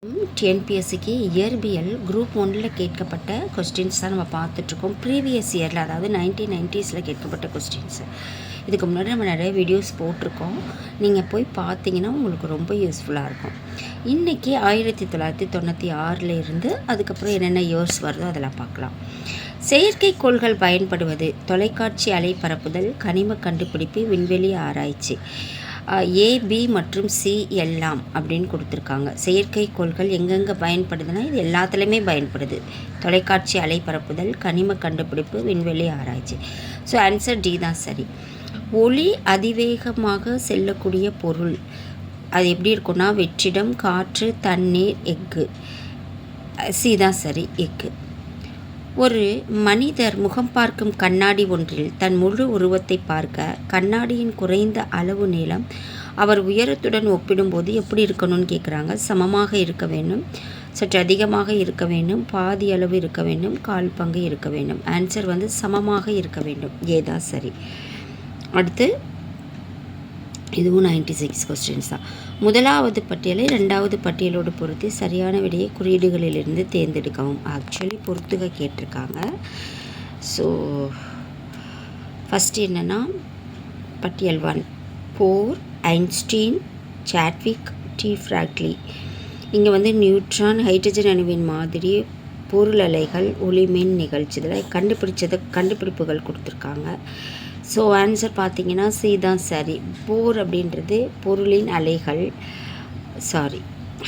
டிஎன்பிஎஸ்சிக்கு இயற்பியல் குரூப் 1ல் கேட்கப்பட்ட கொஸ்டின்ஸ் தான் நம்ம பார்த்துட்ருக்கோம். ப்ரீவியஸ் இயரில் அதாவது 1990s கேட்கப்பட்ட கொஸ்டின்ஸு. இதுக்கு முன்னாடி நம்ம நிறைய வீடியோஸ் போட்டிருக்கோம். நீங்கள் போய் பார்த்தீங்கன்னா உங்களுக்கு ரொம்ப யூஸ்ஃபுல்லாக இருக்கும். இன்றைக்கி 1996 இருந்து அதுக்கப்புறம் என்னென்ன இயர்ஸ் வருதோ அதெல்லாம் பார்க்கலாம். செயற்கைக்கோள்கள் பயன்படுவது, தொலைக்காட்சி அலை பரப்புதல், கனிம கண்டுபிடிப்பு, விண்வெளி ஆராய்ச்சி. ஏ, பி மற்றும் சி எல்லாம் அப்படின்னு கொடுத்துருக்காங்க. செயற்கைக்கோள்கள் எங்கெங்கே பயன்படுதுன்னா இது எல்லாத்துலேயுமே பயன்படுது. தொலைக்காட்சி அலை பரப்புதல், கனிம கண்டுபிடிப்பு, விண்வெளி ஆராய்ச்சி. ஸோ ஆன்சர் டி தான் சரி. ஒளி அதிவேகமாக செல்லக்கூடிய பொருள் அது எப்படி இருக்குன்னா வெற்றிடம், காற்று, தண்ணீர், எஃகு. சி தான் சரி, எஃகு. ஒரு மனிதர் முகம் பார்க்கும் கண்ணாடி ஒன்றில் தன் முழு உருவத்தை பார்க்க கண்ணாடியின் குறைந்த அளவு நீளம் அவர் உயரத்துடன் ஒப்பிடும்போது எப்படி இருக்கணும்னு கேட்குறாங்க. சமமாக இருக்க வேண்டும், சற்று அதிகமாக இருக்க வேண்டும், பாதி அளவு இருக்க வேண்டும், கால் பங்கு இருக்க வேண்டும். ஆன்சர் சமமாக இருக்க வேண்டும். ஏதான் சரி. அடுத்து இதுவும் 96 கொஸ்டின்ஸ் தான். முதலாவது பட்டியலை ரெண்டாவது பட்டியலோடு பொருத்தி சரியான விடையை குறியீடுகளிலிருந்து தேர்ந்தெடுக்கவும். ஆக்சுவலி பொறுத்துக கேட்டிருக்காங்க. ஸோ ஃபஸ்ட்டு என்னென்னா பட்டியல் 1 போர், ஐன்ஸ்டீன், சாட்விக், டி ஃப்ராக்லி. இங்கே நியூட்ரான், ஹைட்ரஜன் அணுவின் மாதிரி, பொருள் அலைகள், ஒளிமின் நிகழ்ச்சி இதெல்லாம் கண்டுபிடிப்புகள் கொடுத்துருக்காங்க. ஸோ ஆன்சர் பார்த்தீங்கன்னா சி தான் சரி. போர் அப்படின்றது பொருளின் அலைகள்,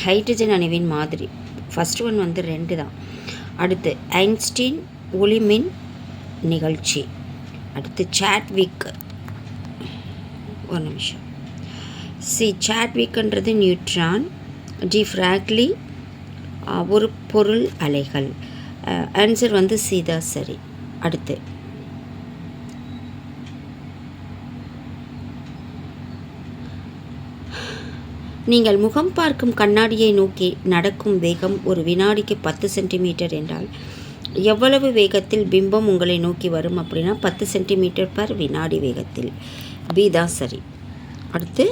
ஹைட்ரஜன் அணுவின் மாதிரி. ஃபஸ்ட் ஒன் 2 தான். அடுத்து ஐன்ஸ்டீன் ஒளிமின் நிகழ்ச்சி. அடுத்து சாட்விக், ஒரு நிமிஷம். சாட்விக்ன்றது நியூட்ரான், டி ஃப்ராக்லி ஒரு பொருள் அலைகள். ஆன்சர் சி தான் சரி. அடுத்து நீங்கள் முகம் பார்க்கும் கண்ணாடியை நோக்கி நடக்கும் வேகம் ஒரு வினாடிக்கு 10 சென்டிமீட்டர் என்றால் எவ்வளவு வேகத்தில் பிம்பம் உங்களை நோக்கி வரும் அப்படின்னா 10 சென்டிமீட்டர் பர் வினாடி வேகத்தில். பி தான் சரி. அடுத்து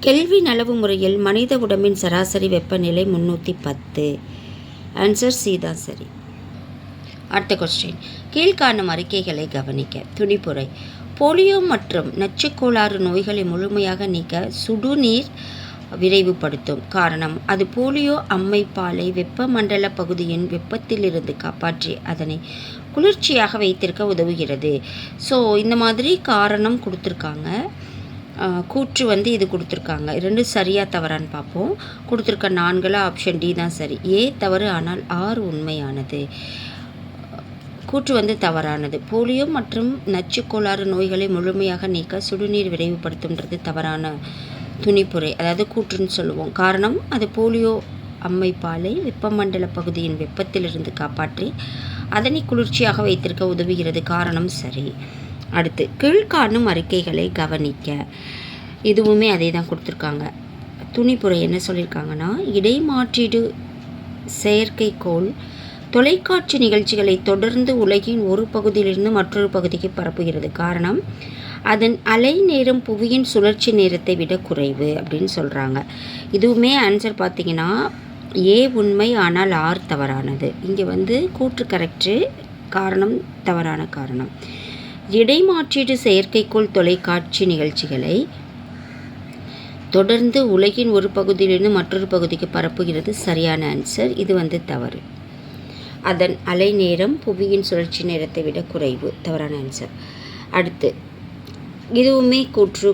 கெல்வின் அளவு முறையில் மனித உடம்பின் சராசரி வெப்பநிலை 310. ஆன்சர் சி தான் சரி. அடுத்த கொஸ்டின், கீழ்காணும் அறிக்கைகளை கவனிக்க. துணிப்புரை. போலியோ மற்றும் நச்சுக்கோளாறு நோய்களை முழுமையாக நீக்க சுடுநீர் விரைவுபடுத்தும். காரணம், அது போலியோ அம்மைப்பாலை வெப்பமண்டல பகுதியின் வெப்பத்திலிருந்து காப்பாற்றி அதனை குளிர்ச்சியாக வைத்திருக்க உதவுகிறது. ஸோ இந்த மாதிரி காரணம் கொடுத்துருக்காங்க. கூற்று இது கொடுத்துருக்காங்க. 2 சரியாக தவறான்னு பார்ப்போம். கொடுத்துருக்க 4 ஆப்ஷன் டி தான் சரி. ஏ தவறு, ஆனால் 6 உண்மையானது. கூற்று தவறானது. போலியோ மற்றும் நச்சுக்கோளாறு நோய்களை முழுமையாக நீக்க சுடுநீர் விரைவுபடுத்தும்ன்றது தவறான துணிப்புரை, அதாவது கூற்றுன்னு சொல்லுவோம். காரணம், அது போலியோ அம்மைப்பாலை வெப்பமண்டல பகுதியின் வெப்பத்திலிருந்து காப்பாற்றி அதனை குளிர்ச்சியாக வைத்திருக்க உதவுகிறது. காரணம் சரி. அடுத்து கீழ்காணும் அறிக்கைகளை கவனிக்க. இதுவுமே அதே தான் கொடுத்துருக்காங்க. துணிப்புரை என்ன சொல்லியிருக்காங்கன்னா, இடைமாற்றீடு செயற்கைக்கோள் தொலைக்காட்சி நிகழ்ச்சிகளை தொடர்ந்து உலகின் ஒரு பகுதியிலிருந்து மற்றொரு பகுதிக்கு பரப்புகிறது. காரணம், அதன் அலை நேரம் புவியின் சுழற்சி நேரத்தை விட குறைவு அப்படின்னு சொல்கிறாங்க. இதுவுமே ஆன்சர் பார்த்தீங்கன்னா ஏ உண்மை, ஆனால் 6 தவறானது. இங்கே கூற்று கரெக்டு, காரணம் தவறான காரணம். இடைமாற்றீடு செயற்கைக்கோள் தொலைக்காட்சி நிகழ்ச்சிகளை தொடர்ந்து உலகின் ஒரு பகுதியிலிருந்து மற்றொரு பகுதிக்கு பரப்புகிறது. சரியான ஆன்சர். இது தவறு. அதன் அலை நேரம் புவியின் சுழற்சி நேரத்தை விட குறைவு. தவறான ஆன்சர். அடுத்து இதுவுமே கூற்று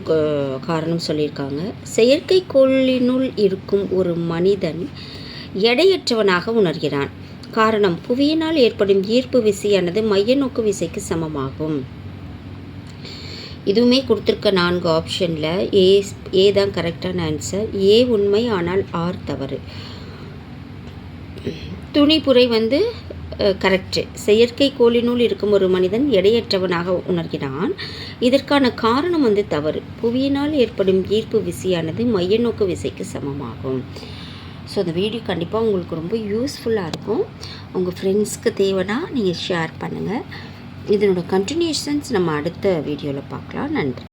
காரணம் சொல்லியிருக்காங்க. செயற்கைக்கோளினுள் இருக்கும் ஒரு மனிதன் எடையற்றவனாக உணர்கிறான். காரணம், புவியினால் ஏற்படும் ஈர்ப்பு விசையானது மைய நோக்கு விசைக்கு சமமாகும். இதுவுமே கொடுத்துருக்க 4 ஆப்ஷனில் ஏ தான் கரெக்டான ஆன்சர். ஏ உண்மை, ஆனால் 6 தவறு. துணிப்புரை கரெக்டு. செயற்கைக்கோளினுள் இருக்கும் ஒரு மனிதன் எடையற்றவனாக உணர்கிறான். இதற்கான காரணம் தவறு. புவியினால் ஏற்படும் ஈர்ப்பு விசையானது மைய நோக்கு விசைக்கு சமமாகும். ஸோ அந்த வீடியோ கண்டிப்பாக உங்களுக்கு ரொம்ப யூஸ்ஃபுல்லாக இருக்கும். உங்கள் ஃப்ரெண்ட்ஸ்க்கு தேவைன்னா நீங்கள் ஷேர் பண்ணுங்கள். இதனோட கண்டினியூஷன்ஸ் நம்ம அடுத்த வீடியோவில் பார்க்கலாம். நன்றி.